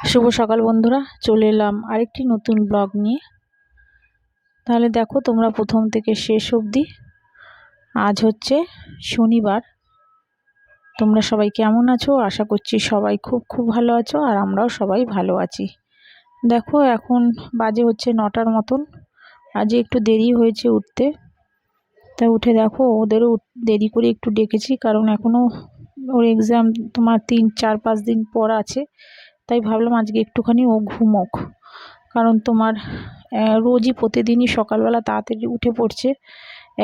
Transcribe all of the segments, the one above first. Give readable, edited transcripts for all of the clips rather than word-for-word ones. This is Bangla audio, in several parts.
শুভ সকাল বন্ধুরা, চলে এলাম আরেকটি নতুন ব্লগ নিয়ে। তাহলে দেখো তোমরা প্রথম থেকে শেষ অবধি। আজ হচ্ছে শনিবার। তোমরা সবাই কেমন আছো? আশা করছি সবাই খুব খুব ভালো আছো, আর আমরাও সবাই ভালো আছি। দেখো এখন বাজে হচ্ছে 9টার মতন। আজ একটু দেরি হয়েছে উঠতে, তা উঠে দেখো ওদেরও দেরি করে একটু ডেকেছি, কারণ এখনও ওর এক্সাম তোমার 3-4-5 দিন পর আছে। তাই ভাবলাম আজকে একটুখানি ও ঘুমোক, কারণ তোমার রোজই প্রতিদিনই সকালবেলা তাড়াতাড়ি উঠে পড়ছে,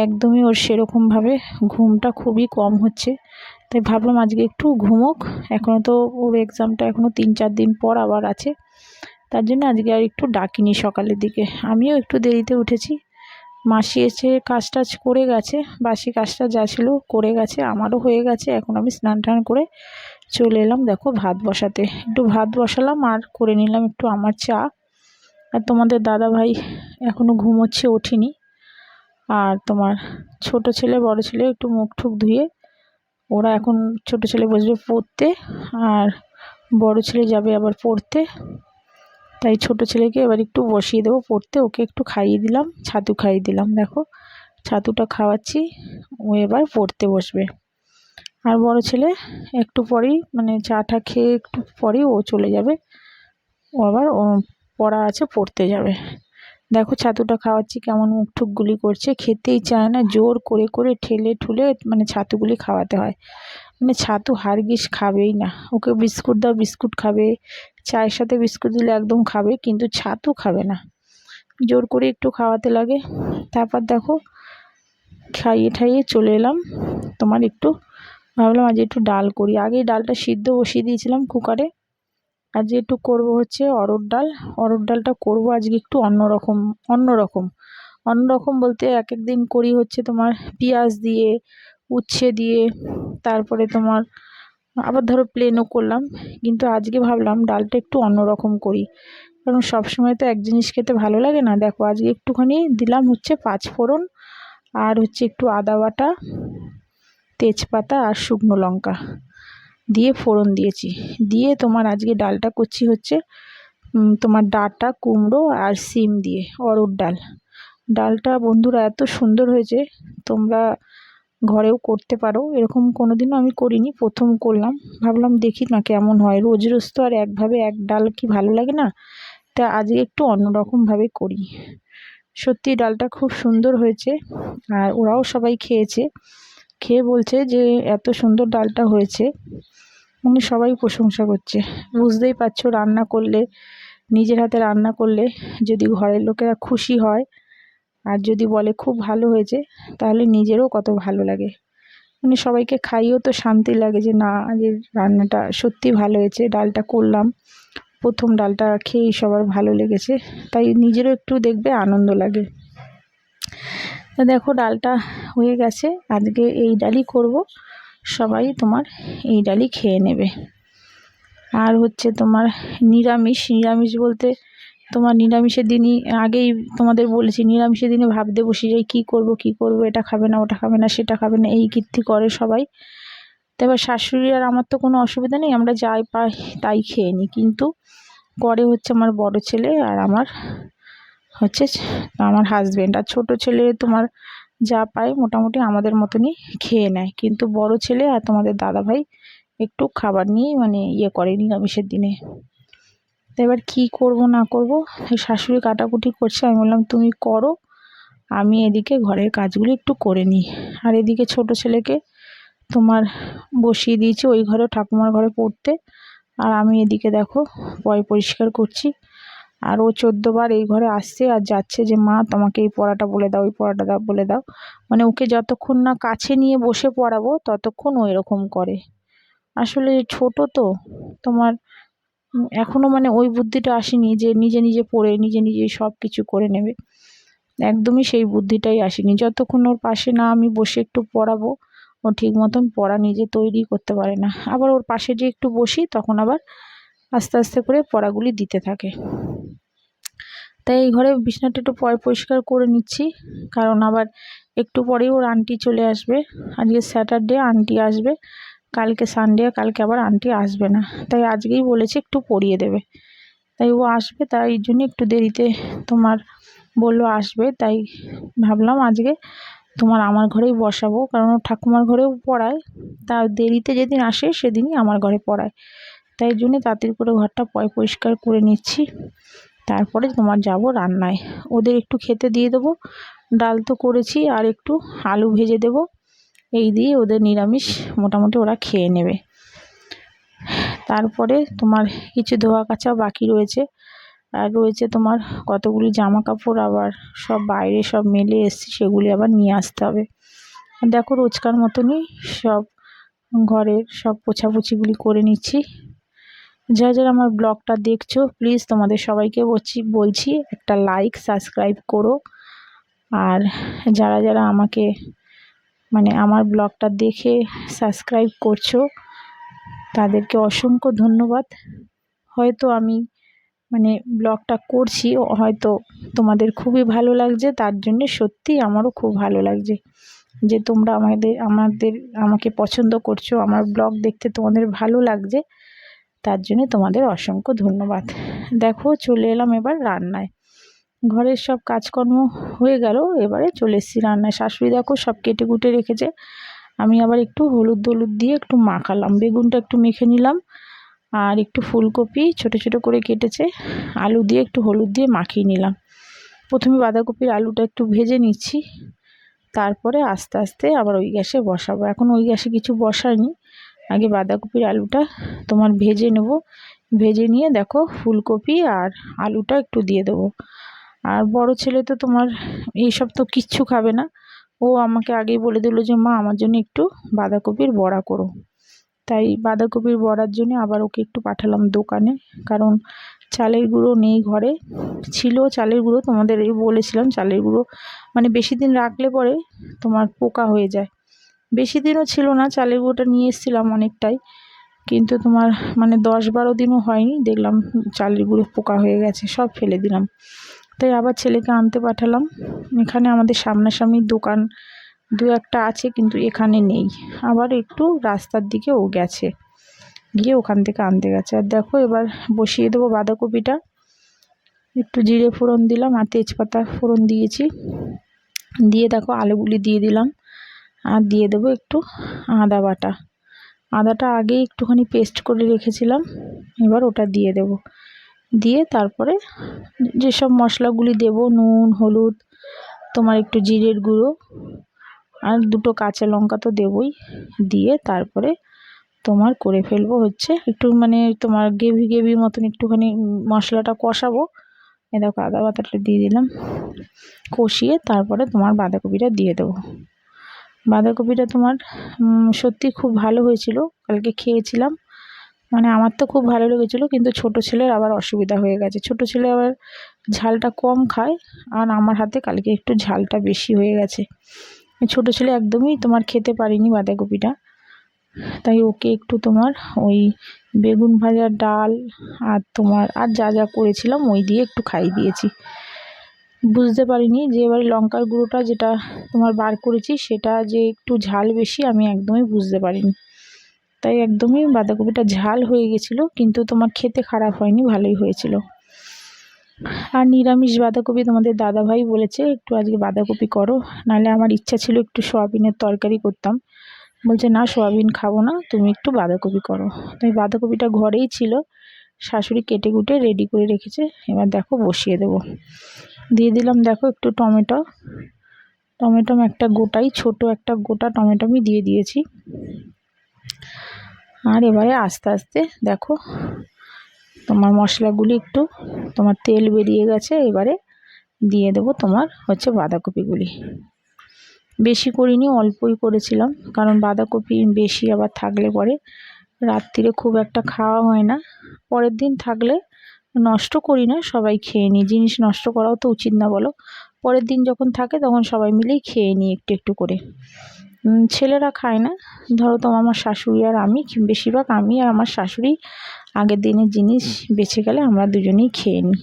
একদমই ওর সেরকমভাবে ঘুমটা খুবই কম হচ্ছে। তাই ভাবলাম আজকে একটু ঘুমোক, এখনও তো ওর এক্সামটা এখনও 3-4 দিন পর আবার আছে। তার জন্য আজকে আর একটু ডাকিনি সকালের দিকে। আমিও একটু দেরিতে উঠেছি। মাসি এসে কাজ টাজ করে গেছে, বাসি কাজটা যা ছিল করে গেছে, আমারও হয়ে গেছে। এখন আমি স্নান টান করে চলে এলাম দেখো ভাত বসাতে। একটু ভাত বসালাম আর করে নিলাম একটু আমার চা। আর তোমাদের দাদা ভাই এখনও ঘুমোচ্ছে, ওঠেনি। আর তোমার ছোট ছেলে বড় ছেলে একটু মুখ ঠুক ধুয়ে ওরা এখন, ছোট ছেলে বসবে পড়তে আর বড় ছেলে যাবে আবার পড়তে। তাই ছোট ছেলেকে এবার একটু বসিয়ে দেবো পড়তে, ওকে একটু খাইয়ে দিলাম, ছাতু খাইয়ে দিলাম। দেখো ছাতুটা খাওয়াচ্ছি, ও এবার পড়তে বসবে। আর বড় ছেলে একটু পরেই মানে চাটা খেয়ে একটু পরেই ও চলে যাবে, ও আবার পড়া আছে পড়তে যাবে। দেখো ছাতুটা খাওয়াচ্ছি, কেমন মুখ ঠুকগুলি করছে, খেতেই চায় না, জোর করে করে ঠেলে ঠুলে মানে ছাতুগুলি খাওয়াতে হয়। মানে ছাতু হারগিজ খাবেই না। ওকে বিস্কুট দাও, বিস্কুট খাবে, চায়ের সাথে বিস্কুট দিলে একদম খাবে, কিন্তু ছাতু খাবে না। জোর করে একটু খাওয়াতে লাগে। তারপর দেখো খাইয়ে ঠাইয়ে চলে এলাম। তোমার একটু ভাবলাম আজ একটু ডাল করি, আগেই ডালটা সিদ্ধ বসিয়ে দিয়েছিলাম কুকারে। আজ একটু করব হচ্ছে অরহর ডাল। অরহর ডালটা করব আজকে একটু অন্যরকম। অন্যরকম অন্যরকম বলতে এক এক দিন করি হচ্ছে তোমার পেঁয়াজ দিয়ে, উচ্ছে দিয়ে, তারপরে তোমার আবার ধরো প্লেনও করলাম। কিন্তু আজকে ভাবলাম ডালটা একটু অন্যরকম করি, কারণ সবসময় তো এক জিনিস খেতে ভালো লাগে না। দেখো আজকে একটুখানি দিলাম হচ্ছে 5 ফোড়ন, আর হচ্ছে একটু আদা বাটা, তেজপাতা আর শুকনো লঙ্কা দিয়ে ফোড়ন দিয়েছি। দিয়ে তোমার আজকে ডালটা করছি হচ্ছে তোমার ডাঁটা, কুমড়ো আর শিম দিয়ে অরহর ডাল। ডালটা বন্ধুরা এত সুন্দর হয়েছে, তোমরা ঘরেও করতে পারো। এরকম কোনোদিনও আমি করিনি, প্রথম করলাম। ভাবলাম দেখি না কেমন হয়, রোজ রোজ তো আর একভাবে এক ডাল কি ভালো লাগে না। তা আজকে একটু অন্যরকমভাবে করি। সত্যি ডালটা খুব সুন্দর হয়েছে, আর ওরাও সবাই খেয়েছে, খেয়ে বলছে যে এত সুন্দর ডালটা হয়েছে, উনি সবাই প্রশংসা করছে। বুঝতেই পারছো রান্না করলে, নিজের হাতে রান্না করলে যদি ঘরের লোকেরা খুশি হয় আর যদি বলে খুব ভালো হয়েছে, তাহলে নিজেরও কত ভালো লাগে। মানে সবাইকে খাইয়েও তো শান্তি লাগে যে না, যে রান্নাটা সত্যি ভালো হয়েছে, ডালটা করলাম প্রথম, ডালটা খেয়েই সবার ভালো লেগেছে, তাই নিজেরও একটু দেখবে আনন্দ লাগে। তো দেখো ডালটা হয়ে গেছে, আজকে এই ডালই করব, সবাই তোমার এই ডালই খেয়ে নেবে। আর হচ্ছে তোমার নিরামিষ। নিরামিষ বলতে তোমার নিরামিষের দিনই আগেই তোমাদের বলেছি, নিরামিষের দিনে ভাবতে বসে যাই কী করব কী করব, এটা খাবে না, ওটা খাবে না, সেটা খাবে না, এই কীর্তি করে সবাই। তো এবার শাশুড়ি আর আমার তো কোনো অসুবিধা নেই, আমরা যাই পাই তাই খেয়ে নিই। কিন্তু করে হচ্ছে আমার বড় ছেলে আর আমার হচ্ছে আমার হাজব্যান্ড। আর ছোটো ছেলে তোমার যা পায় মোটামুটি আমাদের মতনই খেয়ে নেয়, কিন্তু বড় ছেলে আর তোমাদের দাদাভাই একটু খাবার নিয়ে মানে করে নিরামিষের দিনে। তো এবার কী করব না করব, শাশুড়ি কাটাকুটি করছে, আমি বললাম তুমি করো, আমি এদিকে ঘরের কাজগুলো একটু করে নিই। আর এদিকে ছোট ছেলেকে তোমার বসিয়ে দিয়েছি ওই ঘরে, ঠাকুমার ঘরে পড়তে, আর আমি এদিকে দেখো পরিষ্কার করছি। আর ও 14 বার এই ঘরে আসছে আর যাচ্ছে যে মা তোমাকে এই পড়াটা বলে দাও, এই পড়াটা দাও বলে দাও। মানে ওকে যতক্ষণ না কাছে নিয়ে বসে পড়াবো ততক্ষণ ও এরকম করে। আসলে ছোট তো তোমার, এখনও মানে ওই বুদ্ধিটা আসেনি যে নিজে নিজে পড়ে নিজে নিজে সব কিছু করে নেবে, একদমই সেই বুদ্ধিটাই আসেনি। যতক্ষণ ওর পাশে না আমি বসে একটু পড়াবো, ও ঠিক মতন পড়া নিজে তৈরি করতে পারে না। আবার ওর পাশে যে একটু বসি তখন আবার আস্তে আস্তে করে পড়াগুলি দিতে থাকে। তাই এই ঘরে বিছানাটা একটু পরিষ্কার করে নিচ্ছি, কারণ আবার একটু পরেই ওর আন্টি চলে আসবে। আজকে স্যাটারডে, আন্টি আসবে, কালকে সানডে, কালকে আবার আন্টি আসবে না, তাই আজকেই বলেছে একটু পরিয়ে দেবে। তাই ও আসবে, তাই জন্য একটু দেরিতে তোমার বললো আসবে, তাই ভাবলাম আজকে তোমার আমার ঘরেই বসাবো, কারণ ও ঠাকুমার ঘরেও পড়ায়, তা দেরিতে যেদিন আসে সেদিনই আমার ঘরে পড়ায়। তাই জন্য তাড়াতাড়ি করে ঘরটা পরিষ্কার করে নিচ্ছি, তারপরে তোমার যাব রান্নায়। ওদের একটু খেতে দিয়ে দেবো, ডাল তো করেছি, আর একটু আলু ভেজে দেবো, এই দিয়ে ওদের নিরামিষ মোটামুটি ওরা খেয়ে নেবে। তারপরে তোমার কিছু ধোয়া কাচা বাকি রয়েছে, আর রয়েছে তোমার কতগুলি জামা কাপড়, আবার সব বাইরে সব মেলে এসছি, সেগুলি আবার নিয়ে আসতে হবে। দেখো রোজকার মতনই সব ঘরের সব পোছাপুছিগুলি করে নিচ্ছি। যারা যারা আমার ব্লগটা দেখছো, প্লিজ তোমাদের সবাইকে বলছি একটা লাইক সাবস্ক্রাইব করো। আর যারা যারা আমাকে মানে আমার ব্লগটা দেখে সাবস্ক্রাইব করছো, তাদেরকে অসংখ্য ধন্যবাদ। হয়তো আমি মানে ব্লগটা করছি, হয়তো তোমাদের খুবই ভালো লাগছে, তার জন্য সত্যিই আমারও খুব ভালো লাগছে যে তোমরা আমাকে পছন্দ করছো, আমার ব্লগ দেখতে তোমাদের ভালো লাগছে, তার জন্য তোমাদের অসংখ্য ধন্যবাদ। দেখো চলে এলাম এবার রান্নায়। ঘরের সব কাজকর্ম হয়ে গেল, এবারে চলে এসেছি রান্নায়। শাশুড়ি দেখো সব কেটে কুটে রেখেছে, আমি আবার একটু হলুদ দিয়ে একটু মাখালাম, বেগুনটা একটু মেখে নিলাম, আর একটু ফুলকপি ছোট ছোট করে কেটেছে, আলু দিয়ে একটু হলুদ দিয়ে মাখিয়ে নিলাম। প্রথমে বাঁধাকপির আলুটা একটু ভেজে নিচ্ছি, তারপরে আস্তে আস্তে আবার ওই গ্যাসে বসাবো। এখন ওই গ্যাসে কিছু বসাইনি, আগে বাঁধাকপির আলুটা তোমার ভেজে নেব। ভেজে নিয়ে দেখো ফুলকপি আর আলুটা একটু দিয়ে দেবো। আর বড় ছেলে তো তোমার এইসব তো কিচ্ছু খাবে না, ও আমাকে আগেই বলে দিল যে মা আমার জন্য একটু বাঁধাকপির বড়া করো। তাই বাঁধাকপির বড়ার জন্য আবার ওকে একটু পাঠালাম দোকানে, কারণ চালের গুঁড়ো নেই ঘরে। ছিল চালের গুঁড়ো, তোমাদের এই বলেছিলাম চালের গুঁড়ো মানে বেশি দিন রাখলে পরে তোমার পোকা হয়ে যায়। বেশি দিনও ছিল না, চালের গুঁড়োটা নিয়ে এসেছিলাম অনেকটাই, কিন্তু তোমার মানে 10-12 দিনও হয়নি, দেখলাম চালের গুঁড়ো পোকা হয়ে গেছে, সব ফেলে দিলাম। তাই আবার ছেলেকে আনতে পাঠালাম। এখানে আমাদের সামনাসামনি দোকান দু একটা আছে, কিন্তু এখানে নেই, আবার একটু রাস্তার দিকে ও গেছে, গিয়ে ওখান থেকে আনতে গেছে। আর দেখো এবার বসিয়ে দেবো বাঁধাকপিটা, একটু জিরে ফোড়ন দিলাম আর তেজপাতা ফোড়ন দিয়েছি, দিয়ে দেখো আলুগুলি দিয়ে দিলাম, আর দিয়ে দেবো একটু আদা বাটা। আদাটা আগেই একটুখানি পেস্ট করে রেখেছিলাম, এবার ওটা দিয়ে দেব। দিয়ে তারপরে যেসব মশলাগুলি দেব, নুন হলুদ, তোমার একটু জিরের গুঁড়ো, আর 2টো কাঁচা লঙ্কা তো দেবই, দিয়ে তারপরে তোমার করে ফেলবো হচ্ছে একটু মানে তোমার গ্রেভির মতন একটুখানি মশলাটা কষাবো। এ দেখো আদা বাটাটা দিয়ে দিলাম, কষিয়ে তারপরে তোমার বাঁধাকপিটা দিয়ে দেবো। বাঁধাকপিটা তোমার সত্যি খুব ভালো হয়েছিল, কালকে খেয়েছিলাম, মানে আমার তো খুব ভালো লেগেছিলো, কিন্তু ছোট ছেলের আবার অসুবিধা হয়ে গেছে। ছোট ছেলে আবার ঝালটা কম খায়, আর আমার হাতে কালকে একটু ঝালটা বেশি হয়ে গেছে। ছোট ছেলে একদমই তোমার খেতে পারিনি বাঁধাকপিটা, তাই ওকে একটু তোমার ওই বেগুন ভাজা, ডাল আর তোমার আর যা যা করেছিলাম ওই দিয়ে একটু খাইয়ে দিয়েছি। বুঝতে পারিনি যে এবারে লঙ্কার গুঁড়োটা যেটা তোমার বার করেছি সেটা যে একটু ঝাল বেশি, আমি একদমই বুঝতে পারিনি, তাই একদমই বাঁধাকপিটা ঝাল হয়ে গেছিলো, কিন্তু তোমার খেতে খারাপ হয়নি, ভালোই হয়েছিল। আর নিরামিষ বাঁধাকপি তোমাদের দাদাভাই বলেছে একটু আজকে বাঁধাকপি করো, নাহলে আমার ইচ্ছা ছিল একটু সয়াবিনের তরকারি করতাম, বলছে না সয়াবিন খাবো না, তুমি একটু বাঁধাকপি করো। তাই বাঁধাকপিটা ঘরেই ছিল, শাশুড়ি কেটে কুটে রেডি করে রেখেছে, এবার দেখো বসিয়ে দেবো। দিয়ে দিলাম দেখো একটু টমেটো একটা গোটাই ছোট একটা গোটা টমেটো আমি দিয়ে দিয়েছি। আর এবারে আস্তে আস্তে দেখো তোমার মশলাগুলি একটু তোমার তেল বেরিয়ে গেছে, এবারে দিয়ে দেবো তোমার হচ্ছে বাঁধাকপিগুলি। বেশি করিনি, অল্পই করেছিলাম, কারণ বাঁধাকপি বেশি আবার থাকলে পরে রাত্রিরে খুব একটা খাওয়া হয় না, পরের দিন থাকলে নষ্ট করি না, সবাই খেয়ে নিই, জিনিস নষ্ট করাও তো উচিত না বলো। পরের দিন যখন থাকে তখন সবাই মিলেই খেয়ে নিই একটু একটু করে। ছেলেরা খায় না, ধরো তো আমার শাশুড়ি আর আমি, বেশিরভাগ আমি আর আমার শাশুড়ি আগের দিনের জিনিস বেঁচে গেলে আমরা দুজনেই খেয়ে নিই,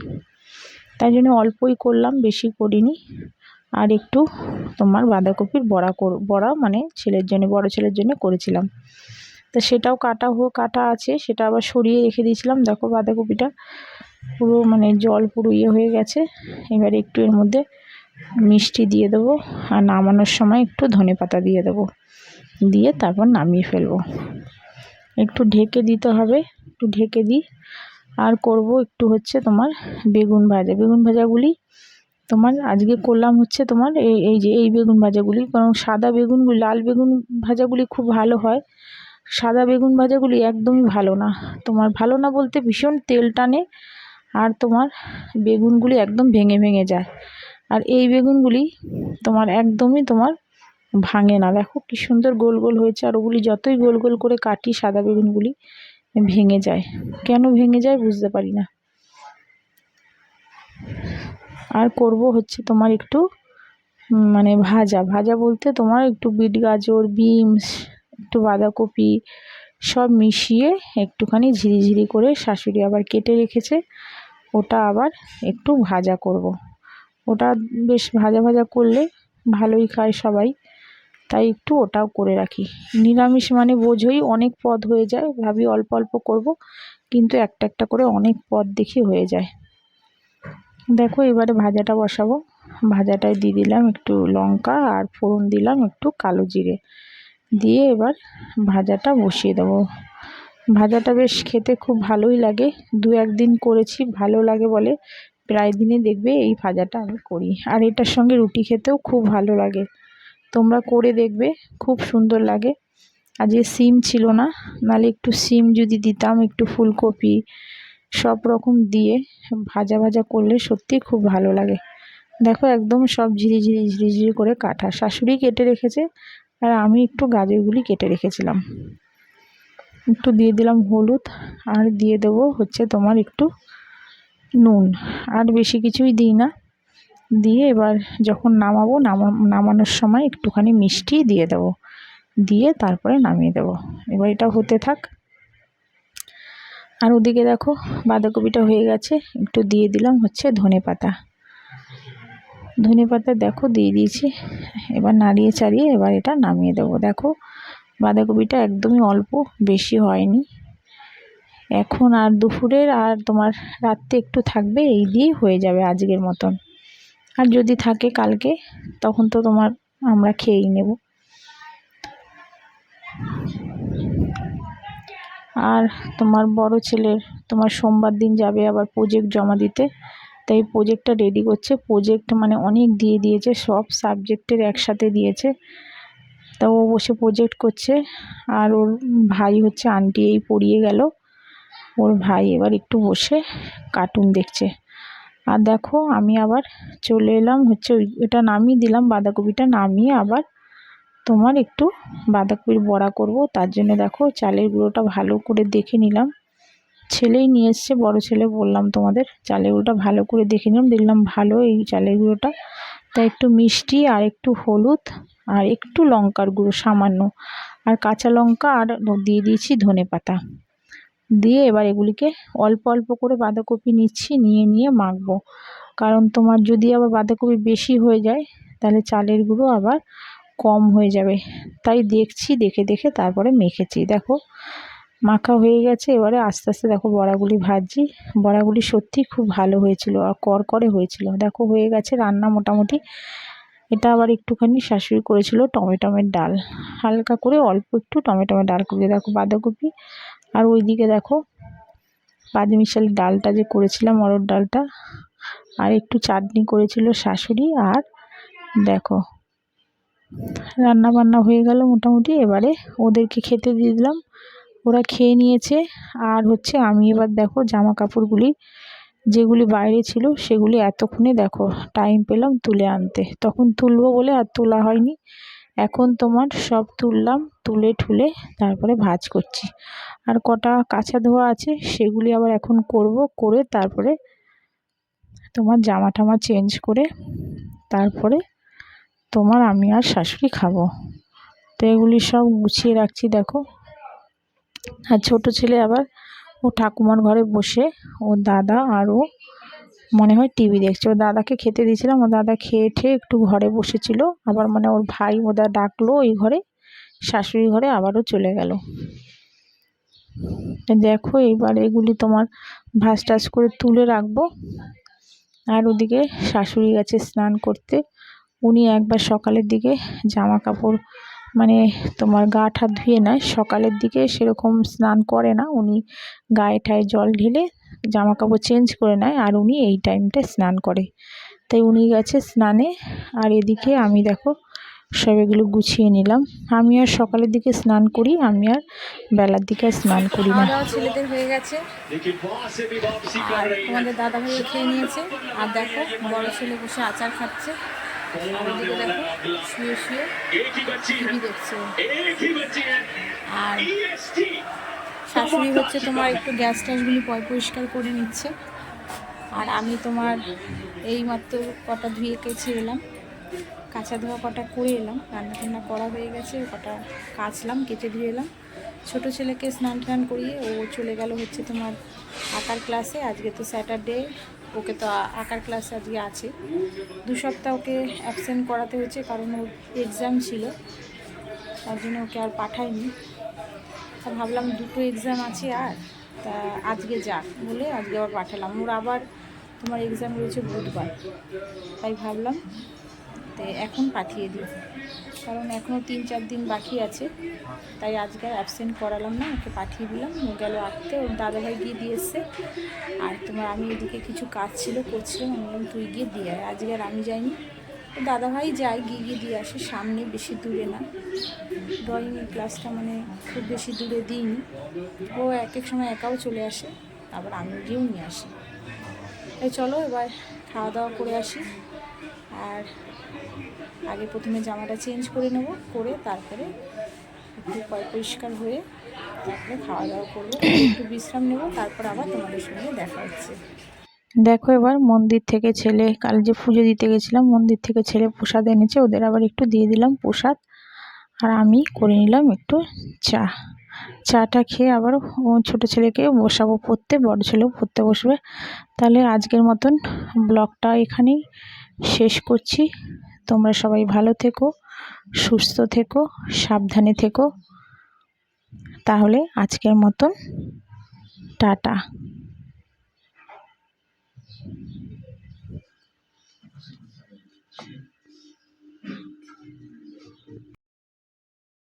তাই জন্য অল্পই করলাম, বেশি করিনি। আর একটু তোমার বাঁধাকপির বড়া মানে ছেলের জন্য, বড় ছেলের জন্য করেছিলাম। তো সেটাও কাটা আছে, সেটা আবার সরিয়ে রেখে দিয়েছিলাম। দেখো বাঁধাকপিটা পুরো মানে জল পুরো ইয়ে হয়ে গেছে। এবারে একটু এর মধ্যে মিষ্টি দিয়ে দেবো, আর নামানোর সময় একটু ধনেপাতা দিয়ে দেবো, দিয়ে তারপর নামিয়ে ফেলবো। একটু ঢেকে দিতে হবে, একটু ঢেকে দিই। আর করব একটু হচ্ছে তোমার বেগুন ভাজা। বেগুন ভাজাগুলি তোমার আজকে করলাম হচ্ছে তোমার এই বেগুন ভাজাগুলি, কারণ সাদা বেগুনগুলি, লাল বেগুন ভাজাগুলি খুব ভালো হয়, সাদা বেগুন ভাজাগুলি একদমই ভালো না। তোমার ভালো না বলতে ভীষণ তেল টানে, আর তোমার বেগুনগুলি একদম ভেঙে ভেঙে যায়। আর এই বেগুনগুলি তোমার একদমই তোমার ভাঙে না। দেখো কি সুন্দর গোল গোল হয়েছে, আর ওগুলি যতই গোল গোল করে কাটি সাদা বেগুনগুলি ভেঙে যায়। কেন ভেঙে যায় বুঝতে পারি না। আর করব হচ্ছে তোমার একটু মানে ভাজা বলতে তোমার একটু বিট গাজর, বিনস, একটু বাঁধাকপি সব মিশিয়ে একটুখানি ঝিরিঝিরি করে শাশুড়ি আবার কেটে রেখেছে, ওটা আবার একটু ভাজা করব। ওটা বেশ ভাজা ভাজা করলে ভালোই খায় সবাই, তাই একটু ওটাও করে রাখি। নিরামিষ মানে বোঝোই অনেক পদ হয়ে যায়, ভাবি অল্প অল্প করব, কিন্তু একটা একটা করে অনেক পদ দেখি হয়ে যায়। দেখো এবারে ভাজাটা বসাবো। ভাজাটায় দিয়ে দিলাম একটু লঙ্কা, আর ফোড়ন দিলাম একটু কালো জিরে দিয়ে এবার ভাজাটা বসিয়ে দেবো। ভাজাটা বেশ খেতে খুব ভালোই লাগে, দু একদিন করেছি ভালো লাগে বলে প্রায় দিনই দেখবে এই ভাজাটা আমি করি। আর এটার সঙ্গে রুটি খেতেও খুব ভালো লাগে, তোমরা করে দেখবে, খুব সুন্দর লাগে। আজকে সিম ছিল না, নাহলে একটু সিম যদি দিতাম, একটু ফুলকপি সব রকম দিয়ে ভাজা ভাজা করলে সত্যি খুব ভালো লাগে। দেখো একদম সব ঝিরিঝিরি করে কাটা, শাশুড়ি কেটে রেখেছে, আর আমি একটু গাজরগুলি কেটে রেখেছিলাম। একটু দিয়ে দিলাম হলুদ, আর দিয়ে দেবো হচ্ছে তোমার একটু নুন, আর বেশি কিছুই দিই না। দিয়ে এবার যখন নামানোর সময় একটুখানি মিষ্টি দিয়ে দেবো, দিয়ে তারপরে নামিয়ে দেবো। এবার এটা হতে থাক। আর ওদিকে দেখো বাঁধাকপিটা হয়ে গেছে, একটু দিয়ে দিলাম হচ্ছে ধনেপাতা দেখো দিয়ে দিয়েছি। এবার নাড়িয়ে চাড়িয়ে এবার এটা নামিয়ে দেবো। দেখো বাঁধাকপিটা একদমই অল্প, বেশি হয়নি। এখন আর দুপুরের আর তোমার রাত্রে একটু থাকবে, এই দিয়েই হয়ে যাবে আজকের মতন। আর যদি থাকে কালকে, তখন তো তোমার আমরা খেয়েই নেব। আর তোমার বড় ছেলের তোমার সোমবার দিন যাবে আবার প্রজেক্ট জমা দিতে, তাই প্রজেক্টটা রেডি করছে। প্রজেক্ট মানে অনেক দিয়ে দিয়েছে, সব সাবজেক্টের একসাথে দিয়েছে, তা ও বসে প্রজেক্ট করছে। আর ওর ভাই হচ্ছে আন্টি এই পড়িয়ে গেল, ওর ভাই এবার একটু বসে কার্টুন দেখছে। আর দেখো আমি আবার চলে এলাম হচ্ছে ওইটা নামিয়ে দিলাম, বাঁধাকপিটা নামিয়ে আবার তোমার একটু বাঁধাকপির বড়া করব। তার জন্য দেখো চালের গুঁড়োটা ভালো করে দেখে নিলাম, ছেলেই নিয়ে এসছে, বড় ছেলে, বললাম তোমাদের চালের গুঁড়োটা ভালো করে দেখে নিলাম, দেখলাম ভালো এই চালের গুঁড়োটা। তাই একটু মিষ্টি আর একটু হলুদ আর একটু লঙ্কার গুঁড়ো সামান্য, আর কাঁচা লঙ্কা, আর দিয়ে দিয়েছি ধনেপাতা দিয়ে এবার এগুলিকে অল্প অল্প করে বাঁধাকপি নিয়ে মাখবো। কারণ তোমার যদি আবার বাঁধাকপি বেশি হয়ে যায় তাহলে চালের গুঁড়ো আবার কম হয়ে যাবে, তাই দেখছি, দেখে দেখে তারপরে মেখেছি। দেখো মাখা হয়ে গেছে, এবারে আস্তে আস্তে দেখো বড়াগুলি ভাজছি। বড়াগুলি সত্যি খুব ভালো হয়েছিল আর করকরে হয়েছিল। দেখো হয়ে গেছে রান্না মোটামুটি। এটা আবার একটুখানি শাশুড়ি করেছিল টমেটোমের ডাল, হালকা করে অল্প একটু টমেটোমের ডাল করে। দেখো বাঁধাকপি, আর ওইদিকে দেখো পাঁচমিশালি ডালটা যে করেছিলাম, অরহর ডালটা, আর একটু চাটনি করেছিল শাশুড়ি। আর দেখো রান্না বান্না হয়ে গেল মোটামুটি। এবারে ওদেরকে খেতে দিয়ে দিলাম, ওরা খেয়ে নিয়েছে। আর হচ্ছে আমি এবার দেখো জামা কাপড়গুলি যেগুলি বাইরে ছিল সেগুলি এতক্ষণে দেখো টাইম পেলাম তুলে আনতে, তখন তুলবো বলে আর তোলা হয়নি। এখন তোমার সব তুললাম, তুলে ঠুলে তারপরে ভাঁজ করছি। আর কটা কাঁচা ধোয়া আছে সেগুলি আবার এখন করব, করে তারপরে তোমার জামা টামা চেঞ্জ করে তারপরে তোমার আমি আর শাশুড়ি খাবো। তো এগুলি সব গুছিয়ে রাখছি দেখো। আর ছোট ছেলে আবার ও ঠাকুমার ঘরে বসে ওর দাদা আর ও মনে হয় টিভি দেখছে। ওর দাদাকে খেতে দিয়েছিলাম, ওর দাদা খেয়ে ঠেয়ে একটু ঘরে বসেছিল, আবার মানে ওর ভাই ওদের ডাকলো ওই ঘরে, শাশুড়ি ঘরে আবারও চলে গেল। দেখো এবার এগুলি তোমার ভাঁজ টাজ করে তুলে রাখবো। আর ওদিকে শাশুড়ি গেছে স্নান করতে। উনি একবার সকালের দিকে জামা কাপড় মানে তোমার গা ঠা ধুয়ে নেয়, সকালের দিকে সেরকম স্নান করে না, উনি গায়ে ঠায়ে জল ঢেলে জামা কাপড় চেঞ্জ করে নেয়, আর উনি এই টাইমটায় স্নান করে, তাই উনি গেছে স্নানে। আর এদিকে আমি দেখো সব এগুলো গুছিয়ে নিলাম। আমি আর সকালের দিকে স্নান করি, আমি আর বেলার দিকে স্নান করি না। ছেলেদের হয়ে গেছে আর তোমাদের দাদা ভাই খেয়ে নিয়েছে। আর দেখো বড় ছেলে বসে আচার খাচ্ছে, আর ওদিকে দেখো শুয়ে শুয়ে টিভি দেখছে। আর শাশুড়ি হচ্ছে তোমার একটু গ্যাস ট্যাসগুলি পরিষ্কার করে নিচ্ছে। আর আমি তোমার এইমাত্র কটা ধুয়ে কেচে এলাম, কাঁচা ধোয়া কটা করে এলাম, রান্না টান্না করা হয়ে গেছে, কটা কাচলাম, কেটে ধুয়ে এলাম। ছোটো ছেলেকে স্নান টান করিয়ে ও চলে গেল হচ্ছে তোমার আঁকার ক্লাসে। আজকে তো স্যাটারডে, ওকে তো আঁকার ক্লাস আজকে আছে। 2 সপ্তাহ ওকে অ্যাবসেন্ট করাতে হচ্ছে, কারণ ওর এক্সাম ছিল, তার জন্য ওকে আর পাঠাইনি। তা ভাবলাম 2টো এক্সাম আছে আর তা আজকে যাক বলে আজকে আবার পাঠালাম। ওর আবার তোমার এক্সাম রয়েছে বুধবার, তাই ভাবলাম তো এখন পাঠিয়ে দিই, কারণ এখনও 3-4 দিন বাকি আছে, তাই আজকে আর অ্যাবসেন্ট করালাম না, ওকে পাঠিয়ে দিলাম। ও গেল আঁকতে, ওর দাদাভাই গিয়ে দিয়ে এসছে। আর তোমার আমি এদিকে কিছু কাজ ছিল করছিলাম, আমি বললাম তুই গিয়ে দিয়ে আয়। আজকে আর আমি যাইনি, ও দাদাভাই যায়, গিয়ে দিয়ে আসে, সামনে বেশি দূরে না। ড্রয়িং ক্লাসটা মানে খুব বেশি দূরে দিইনি, ও এক এক সময় একাও চলে আসে, আবার আমিও গিয়েও নিয়ে আসি। তাই চলো এবার খাওয়া দাওয়া করে আসি। আর আগে প্রথমে জামাটা চেঞ্জ করে নেব, করে তারপরে একটু পরিষ্কার হয়ে তারপরে খাওয়া দাওয়া করবো, একটু বিশ্রাম নেব, তারপর আবার তোমাদের সঙ্গে দেখা হচ্ছে। দেখো এবার মন্দির থেকে ছেলে, কাল যে পুজো দিতে গেছিলাম মন্দির থেকে ছেলে প্রসাদ এনেছে, ওদের আবার একটু দিয়ে দিলাম প্রসাদ। আর আমি করে নিলাম একটু চাটা খেয়ে আবার ছোটো ছেলেকে বসাবো পড়তে, বড় ছেলেও পড়তে বসবে। তাহলে আজকের মতন ব্লগটা এখানেই শেষ করছি। তোমরা সবাই ভালো থেকো, সুস্থ থেকো, সাবধানে থেকো। তাহলে আজকের মতন টাটা।